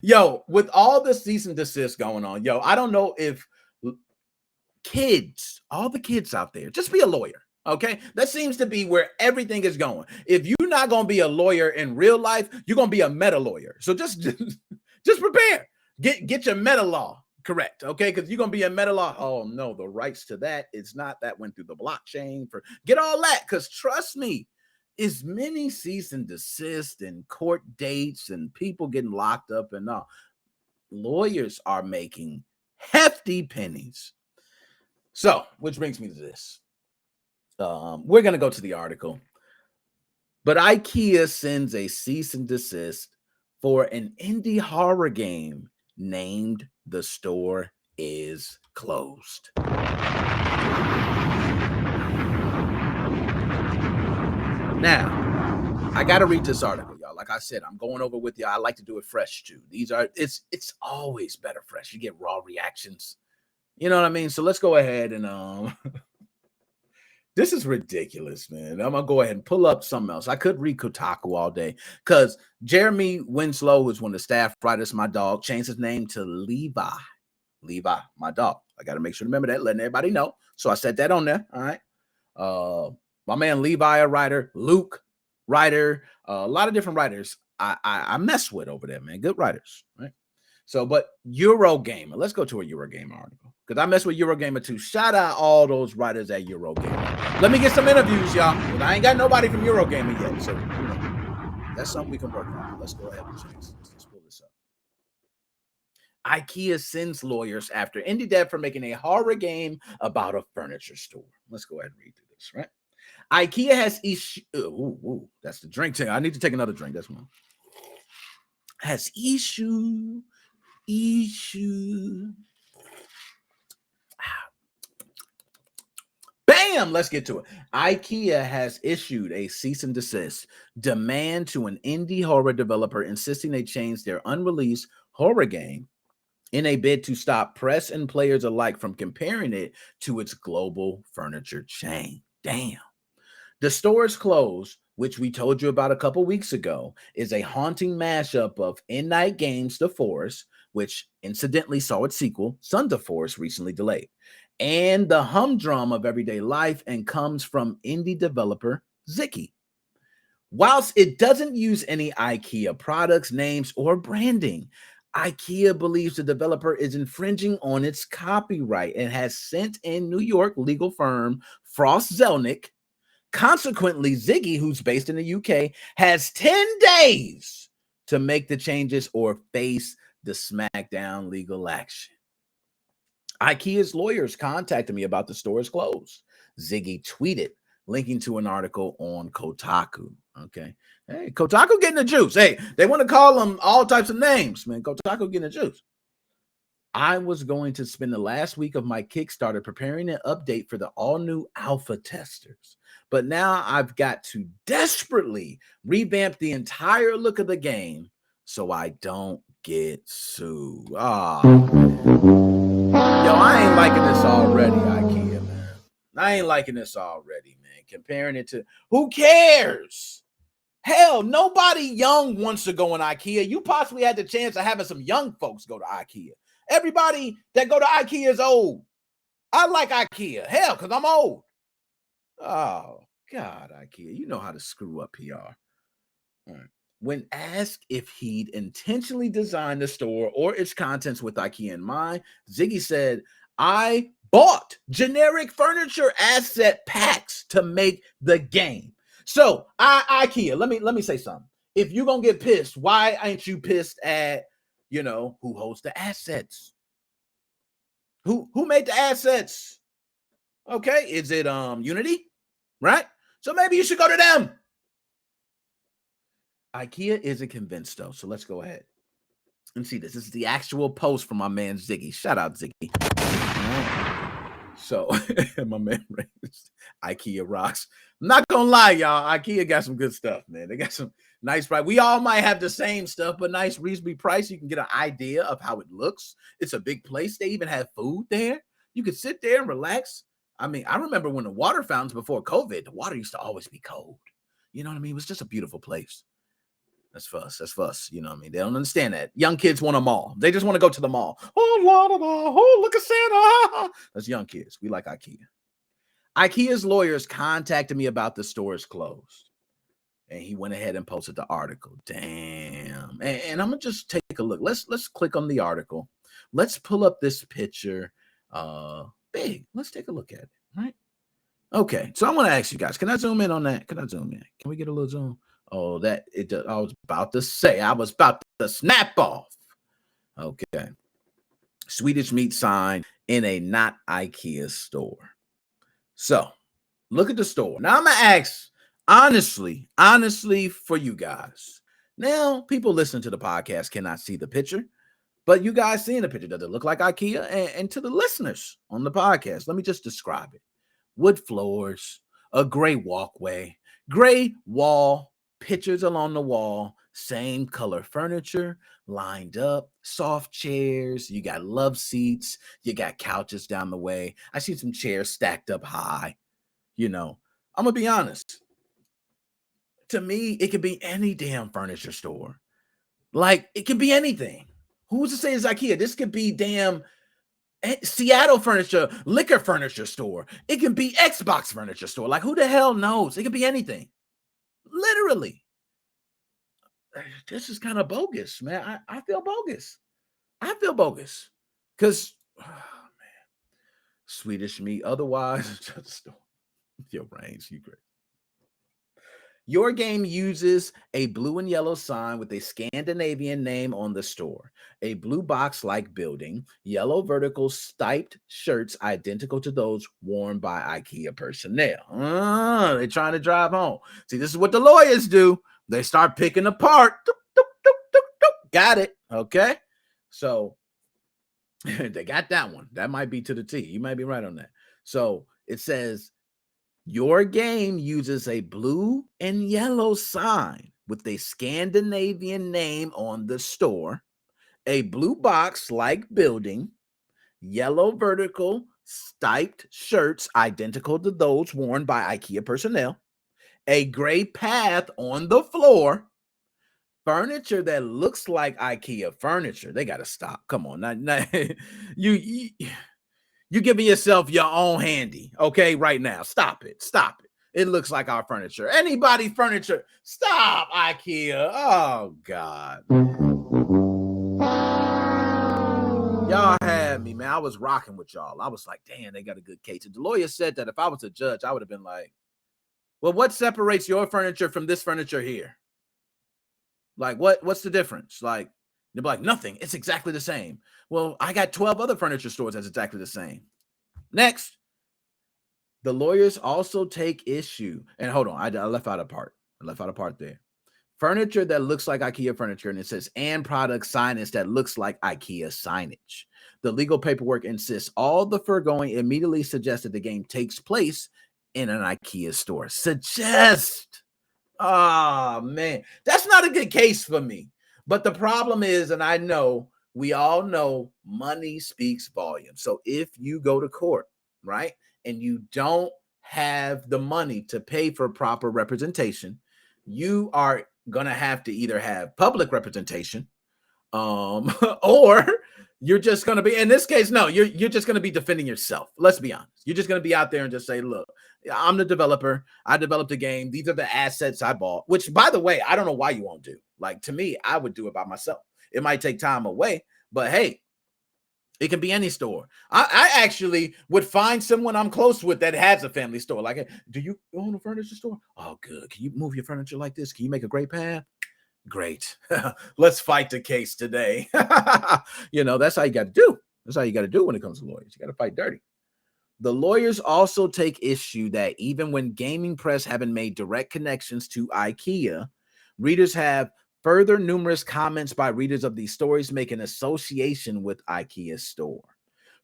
Yo, with all the cease and desist going on, yo, I don't know if kids, all the kids out there, just be a lawyer. Okay, that seems to be where everything is going. If you're not going to be a lawyer in real life, you're going to be a meta lawyer. So just prepare. Get your meta law correct, okay? Because you're going to be a meta law. Oh no, the rights to that, it's not that went through the blockchain. For get all that, because trust me, as many cease and desist and court dates and people getting locked up and all, lawyers are making hefty pennies. So, which brings me to this. We're going to go to the article. But IKEA sends a cease and desist for an indie horror game named The Store is Closed. Now, I got to read this article, y'all. Like I said, I'm going over with you. I like to do it fresh too. It's always better fresh. You get raw reactions. You know what I mean? So let's go ahead and this is ridiculous, man. I'm gonna go ahead and pull up something else. I could read Kotaku all day because Jeremy Winslow, who's one of the staff writers, my dog, changed his name to Levi. Levi, my dog. I got to make sure to remember that, letting everybody know. So I said that on there. All right. My man Levi, a writer, Luke, writer, a lot of different writers I mess with over there, man. Good writers, right? So, but Eurogamer, let's go to a Eurogamer article because I mess with Eurogamer too. Shout out all those writers at Eurogamer. Let me get some interviews, y'all. But I ain't got nobody from Eurogamer yet, so that's something we can work on. Let's go ahead and let's pull this up. IKEA sends lawyers after indie dev for making a horror game about a furniture store. Let's go ahead and read through this, right? IKEA has issued. That's the drink. I need to take another drink. That's one. Has issued. Bam! Let's get to it. IKEA has issued a cease and desist demand to an indie horror developer insisting they change their unreleased horror game in a bid to stop press and players alike from comparing it to its global furniture chain. Damn. The Store is Closed, which we told you about a couple weeks ago, is a haunting mashup of Night Games' The Forest, which incidentally saw its sequel, Sons of Forest, recently delayed, and the humdrum of everyday life, and comes from indie developer Ziggy. Whilst it doesn't use any IKEA products, names, or branding, IKEA believes the developer is infringing on its copyright and has sent in New York legal firm Frost Zelnick. Consequently, Ziggy, who's based in the UK, has 10 days to make the changes or face the smackdown legal action. IKEA's lawyers contacted me about The Store is Closed. Ziggy tweeted, linking to an article on Kotaku. Okay. Hey, Kotaku getting the juice. Hey, they want to call them all types of names, man. Kotaku getting the juice. I was going to spend the last week of my Kickstarter preparing an update for the all-new alpha testers. But now I've got to desperately revamp the entire look of the game so I don't get sued. Oh, yo, I ain't liking this already, IKEA, man. I ain't liking this already, man. Comparing it to, who cares? Hell, nobody young wants to go in IKEA. You possibly had the chance of having some young folks go to IKEA. Everybody that go to IKEA is old. I like IKEA. Hell, because I'm old. Oh, God, IKEA. You know how to screw up PR. All right. When asked if he'd intentionally designed the store or its contents with IKEA in mind, Ziggy said, I bought generic furniture asset packs to make the game. So, IKEA, let me say something. If you're going to get pissed, why ain't you pissed at, who holds the assets? Who made the assets? Okay, is it Unity? Right? So maybe you should go to them. IKEA isn't convinced though, so let's go ahead and see this. This is the actual post from my man Ziggy. Shout out Ziggy. So my man IKEA rocks. I'm not gonna lie, y'all. IKEA got some good stuff, man. They got some nice price. We all might have the same stuff, but nice, reasonably priced. You can get an idea of how it looks. It's a big place. They even have food there. You could sit there and relax. I mean, I remember when the water fountains before COVID, the water used to always be cold. You know what I mean? It was just a beautiful place. That's for us. That's for us. You know what I mean? They don't understand that. Young kids want a mall. They just want to go to the mall. Oh, la, la, la. Oh, look at Santa. That's young kids. We like Ikea. Ikea's lawyers contacted me about the store is closed. And he went ahead and posted the article. Damn. And I'm going to just take a look. Let's click on the article. Let's pull up this picture. Big. Let's take a look at it. Right? Okay. So I want to ask you guys, can I zoom in on that? Can I zoom in? Can we get a little zoom? Oh, I was about to say, I was about to snap off. Okay. Swedish meat sign in a not IKEA store. So look at the store. Now I'm going to ask, honestly, for you guys. Now, people listening to the podcast cannot see the picture, but you guys seeing the picture, does it look like IKEA? And to the listeners on the podcast, let me just describe it. Wood floors, a gray walkway, gray wall, pictures along the wall, same color furniture lined up, soft chairs, you got love seats, you got couches down the way. I see some chairs stacked up high. You know, I'm gonna be honest. To me, it could be any damn furniture store. Like, it could be anything. Who's to say it's IKEA? This could be damn Seattle furniture, liquor furniture store. It can be Xbox furniture store. Like, who the hell knows? It could be anything. Literally. This is kind of bogus, man. I feel bogus. I feel bogus. Because, oh, man, Swedish meat. Otherwise, just a store. Your brains, you great. Your game uses a blue and yellow sign with a Scandinavian name on the store, a blue box-like building, yellow vertical striped shirts identical to those worn by IKEA personnel. They're trying to drive home. See, this is what the lawyers do. They start picking apart. Got it. Okay. So they got that one. That might be to the T. You might be right on that. So it says, your game uses a blue and yellow sign with a Scandinavian name on the store, a blue box-like building, yellow vertical striped shirts identical to those worn by IKEA personnel, a gray path on the floor, furniture that looks like IKEA furniture. They got to stop. Come on. Now, you giving yourself your own handy, okay, right now. Stop it. Stop it. It looks like our furniture. Anybody furniture. Stop, IKEA. Oh, God. Y'all had me, man. I was rocking with y'all. I was like, damn, they got a good case. And the lawyer said that if I was a judge, I would have been like, well, what separates your furniture from this furniture here? Like, what's the difference? Like, they'll be like, nothing. It's exactly the same. Well, I got 12 other furniture stores that's exactly the same. Next, the lawyers also take issue. And hold on, I left out a part. I left out a part there. Furniture that looks like IKEA furniture, and it says, and product signage that looks like IKEA signage. The legal paperwork insists all the foregoing immediately suggests that the game takes place in an IKEA store. Suggest. Oh, man. That's not a good case for me. But the problem is, and I know, we all know money speaks volumes. So if you go to court, right, and you don't have the money to pay for proper representation, you are going to have to either have public representation or you're just going to be, in this case, no, you're just going to be defending yourself. Let's be honest. You're just going to be out there and just say, look, I'm the developer. I developed a game. These are the assets I bought, which, by the way, I don't know why you won't do. Like, to me, I would do it by myself. It might take time away, but hey, it can be any store. I actually would find someone I'm close with that has a family store. Like, hey, do you own a furniture store? Oh, good. Can you move your furniture like this? Can you make a great path? Great. Let's fight the case today. You know, that's how you got to do. That's how you got to do when it comes to lawyers. You got to fight dirty. The lawyers also take issue that even when gaming press haven't made direct connections to IKEA, readers have further numerous comments by readers of these stories make an association with IKEA store.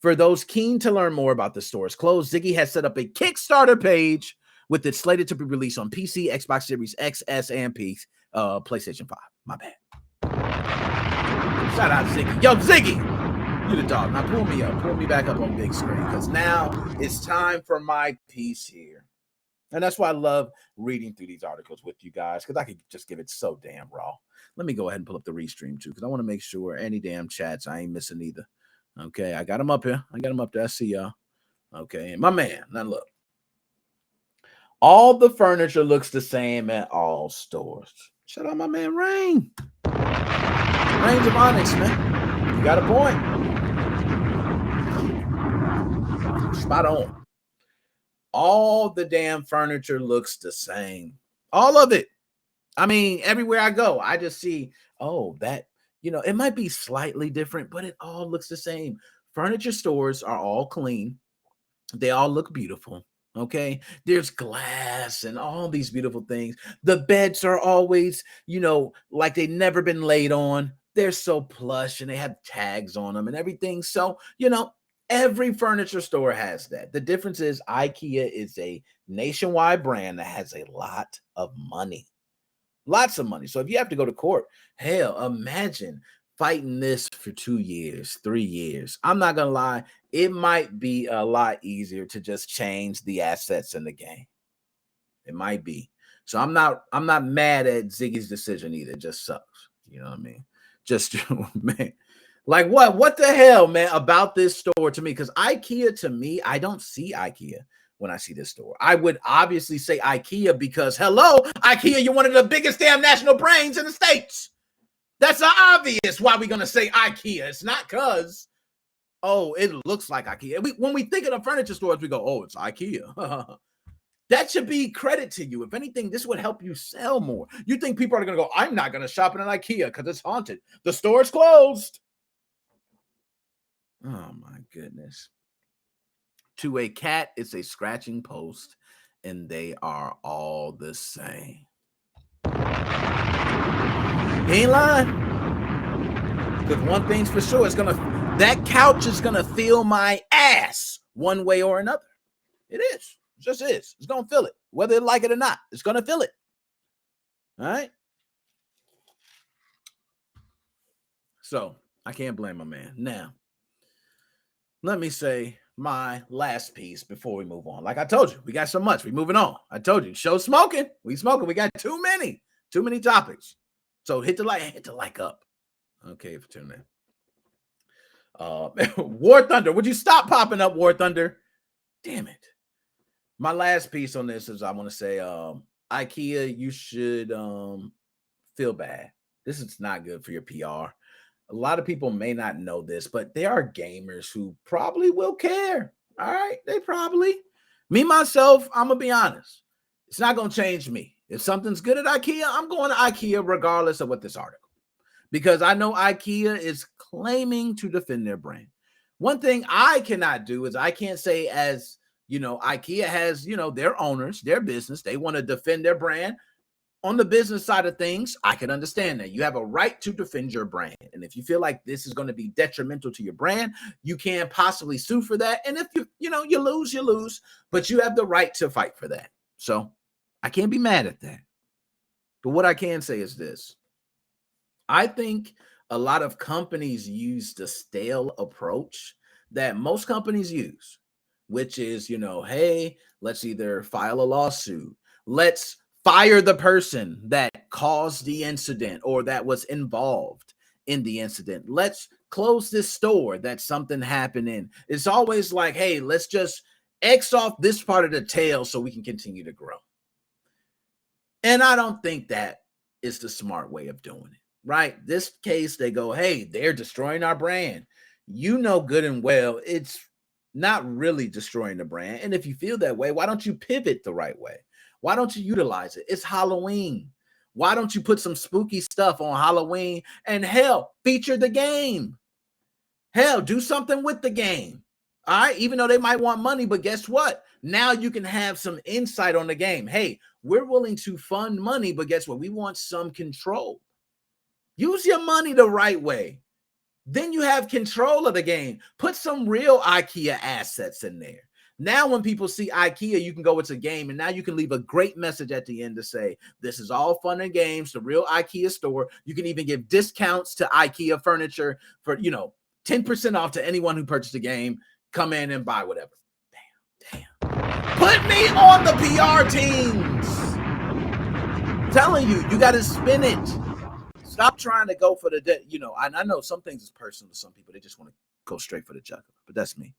For those keen to learn more about the store's close, Ziggy has set up a Kickstarter page with it slated to be released on PC, Xbox Series X, S, and P, PlayStation 5. My bad. Shout out Ziggy. Yo, Ziggy, you the dog. Now pull me up. Pull me back up on big screen because now it's time for my piece here. And that's why I love reading through these articles with you guys, because I could just give it so damn raw. Let me go ahead and pull up the restream too, because I want to make sure any damn chats I ain't missing either. Okay, I got them up here. I got them up there. I see y'all. Okay, and my man, now look. All the furniture looks the same at all stores. Shout out my man Rain. Range of Onyx, man. You got a point. Spot on. All the damn furniture looks the same. All of it. I mean, everywhere I go, I just see, oh, that, it might be slightly different, but it all looks the same. Furniture stores are all clean. They all look beautiful. Okay. There's glass and all these beautiful things. The beds are always, like they've never been laid on. They're so plush and they have tags on them and everything. So, every furniture store has that. The difference is IKEA is a nationwide brand that has a lot of money. Lots of money. So if you have to go to court, hell, imagine fighting this for 2 years, 3 years. I'm not going to lie. It might be a lot easier to just change the assets in the game. It might be. So I'm not mad at Ziggy's decision either. It just sucks. You know what I mean? Just, man. Like what the hell, man, about this store to me? Because IKEA, to me, I don't see IKEA when I see this store. I would obviously say IKEA because, hello, IKEA, you're one of the biggest damn national brands in the States. That's obvious why we're going to say IKEA. It's not because, oh, it looks like IKEA. When we think of the furniture stores, we go, oh, it's IKEA. That should be credit to you. If anything, this would help you sell more. You think people are going to go, I'm not going to shop in an IKEA because it's haunted. The store's closed. Oh, my goodness. To a cat, it's a scratching post, and they are all the same. He ain't lying. Because one thing's for sure, that couch is going to feel my ass one way or another. It is. It just is. It's going to feel it. Whether it like it or not, it's going to feel it. All right? So, I can't blame my man. Now, let me say my last piece before we move on. Like I told you, we got so much. We moving on. I told you, show smoking. We smoking. We got too many topics. So hit the like up. Okay, for tuning in. War Thunder. Would you stop popping up, War Thunder? Damn it. My last piece on this is I want to say, IKEA, you should feel bad. This is not good for your PR. A lot of people may not know this, but there are gamers who probably will care. All right. They probably. Me, myself, I'm going to be honest. It's not going to change me. If something's good at IKEA, I'm going to IKEA regardless of what this article. Because I know IKEA is claiming to defend their brand. One thing I cannot do is I can't say as, IKEA has, their owners, their business. They want to defend their brand. On the business side of things, I can understand that. You have a right to defend your brand. And if you feel like this is going to be detrimental to your brand, you can't possibly sue for that. And if you lose, you lose. But you have the right to fight for that. So I can't be mad at that. But what I can say is this. I think a lot of companies use the stale approach that most companies use, which is, hey, let's either file a lawsuit. Let's fire the person that caused the incident or that was involved in the incident. Let's close this store that something happened in. It's always like, hey, let's just X off this part of the tail so we can continue to grow. And I don't think that is the smart way of doing it, right? This case, they go, hey, they're destroying our brand. You know good and well, it's not really destroying the brand. And if you feel that way, why don't you pivot the right way? Why don't you utilize it? It's Halloween. Why don't you put some spooky stuff on Halloween and hell, feature the game? Hell, do something with the game. All right. Even though they might want money, but guess what? Now you can have some insight on the game. Hey, we're willing to fund money, but guess what? We want some control. Use your money the right way. Then you have control of the game. Put some real IKEA assets in there. Now, when people see IKEA, you can go, it's a game. And now you can leave a great message at the end to say, this is all fun and games, the real IKEA store. You can even give discounts to IKEA furniture for, 10% off to anyone who purchased a game. Come in and buy whatever. Damn. Put me on the PR teams. I'm telling you, you got to spin it. Stop trying to go for the, you know, I know some things is personal to some people. They just want to go straight for the jugular, but that's me.